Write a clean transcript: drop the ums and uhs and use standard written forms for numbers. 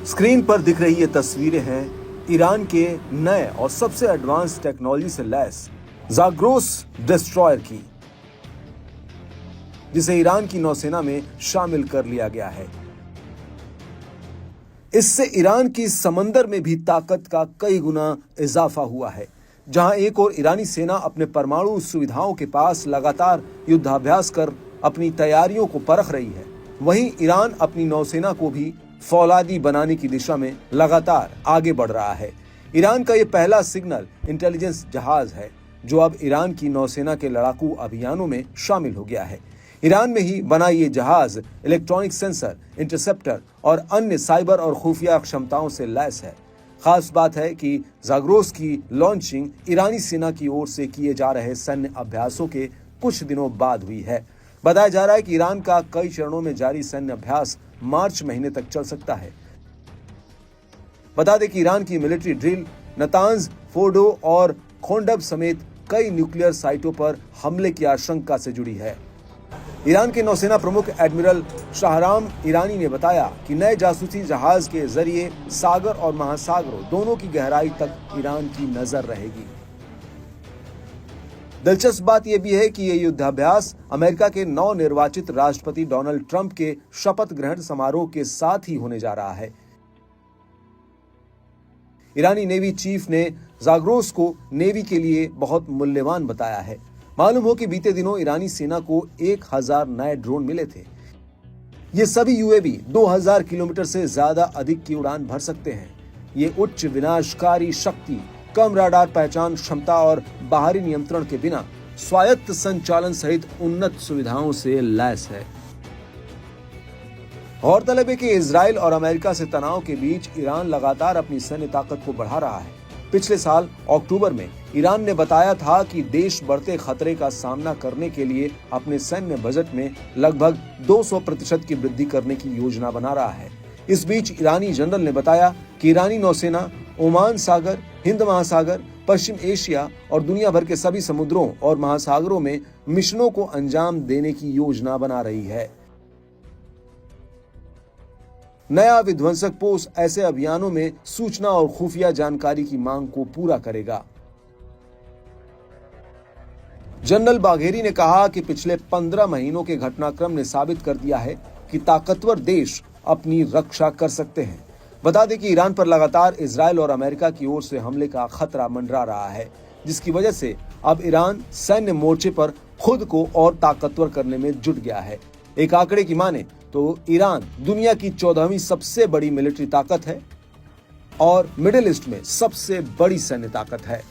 Screen पर दिख रही ये तस्वीरें हैं ईरान के नए और सबसे एडवांस टेक्नोलॉजी से लैस ज़ाग्रोस डिस्ट्रॉयर की, जिसे ईरान की नौसेना में शामिल कर लिया गया है। इससे ईरान की समंदर में भी ताकत का कई गुना इजाफा हुआ है। जहां एक और ईरानी सेना अपने परमाणु सुविधाओं के पास लगातार युद्धाभ्यास कर अपनी तैयारियों को परख रही है, वहीं ईरान अपनी नौसेना को भी फौलादी बनाने की दिशा में लगातार आगे बढ़ रहा है। ईरान का यह पहला सिग्नल इंटेलिजेंस जहाज है जो अब ईरान की नौसेना के लड़ाकू अभियानों में शामिल हो गया है। ईरान में ही बना ये जहाज इलेक्ट्रॉनिक सेंसर, इंटरसेप्टर और अन्य साइबर और खुफिया क्षमताओं से लैस है। खास बात है कि ज़ाग्रोस की लॉन्चिंग ईरानी सेना की ओर से किए जा रहे सैन्य अभ्यासों के कुछ दिनों बाद हुई है। बताया जा रहा है कि ईरान का कई चरणों में जारी सैन्य अभ्यास मार्च महीने तक चल सकता है। बता दें कि ईरान की मिलिट्री ड्रिल नतांज, फोर्डो और खोंडब समेत कई न्यूक्लियर साइटों पर हमले की आशंका से जुड़ी है। ईरान के नौसेना प्रमुख एडमिरल शाहराम ईरानी ने बताया कि नए जासूसी जहाज के जरिए सागर और महासागरों दोनों की गहराई तक ईरान की नजर रहेगी। दिलचस्प बात यह भी है कि यह युद्धाभ्यास अमेरिका के नवनिर्वाचित राष्ट्रपति डोनाल्ड ट्रंप के शपथ ग्रहण समारोह के साथ ही होने जा रहा है। ईरानी नेवी चीफ ने ज़ाग्रोस को नेवी के लिए बहुत मूल्यवान बताया है। मालूम हो कि बीते दिनों ईरानी सेना को 1000 नए ड्रोन मिले थे। ये सभी यूएवी 2000 किलोमीटर से ज्यादा अधिक की उड़ान भर सकते हैं। ये उच्च विनाशकारी शक्ति, कम राडार पहचान क्षमता और बाहरी नियंत्रण के बिना स्वायत्त संचालन सहित उन्नत सुविधाओं से लैस है। गौरतलब है कि इजराइल और अमेरिका से तनाव के बीच ईरान लगातार अपनी सैन्य ताकत को बढ़ा रहा है। पिछले साल अक्टूबर में ईरान ने बताया था कि देश बढ़ते खतरे का सामना करने के लिए अपने सैन्य बजट में लगभग 200% की वृद्धि करने की योजना बना रहा है। इस बीच ईरानी जनरल ने बताया कि ईरानी नौसेना ओमान सागर, हिंद महासागर, पश्चिम एशिया और दुनिया भर के सभी समुद्रों और महासागरों में मिशनों को अंजाम देने की योजना बना रही है। नया विध्वंसक पोत ऐसे अभियानों में सूचना और खुफिया जानकारी की मांग को पूरा करेगा। जनरल बाघेरी ने कहा कि पिछले 15 महीनों के घटनाक्रम ने साबित कर दिया है कि ताकतवर देश अपनी रक्षा कर सकते हैं। बता दें कि ईरान पर लगातार इजराइल और अमेरिका की ओर से हमले का खतरा मंडरा रहा है, जिसकी वजह से अब ईरान सैन्य मोर्चे पर खुद को और ताकतवर करने में जुट गया है। एक आंकड़े की माने तो ईरान दुनिया की 14वीं सबसे बड़ी मिलिट्री ताकत है और मिडिल ईस्ट में सबसे बड़ी सैन्य ताकत है।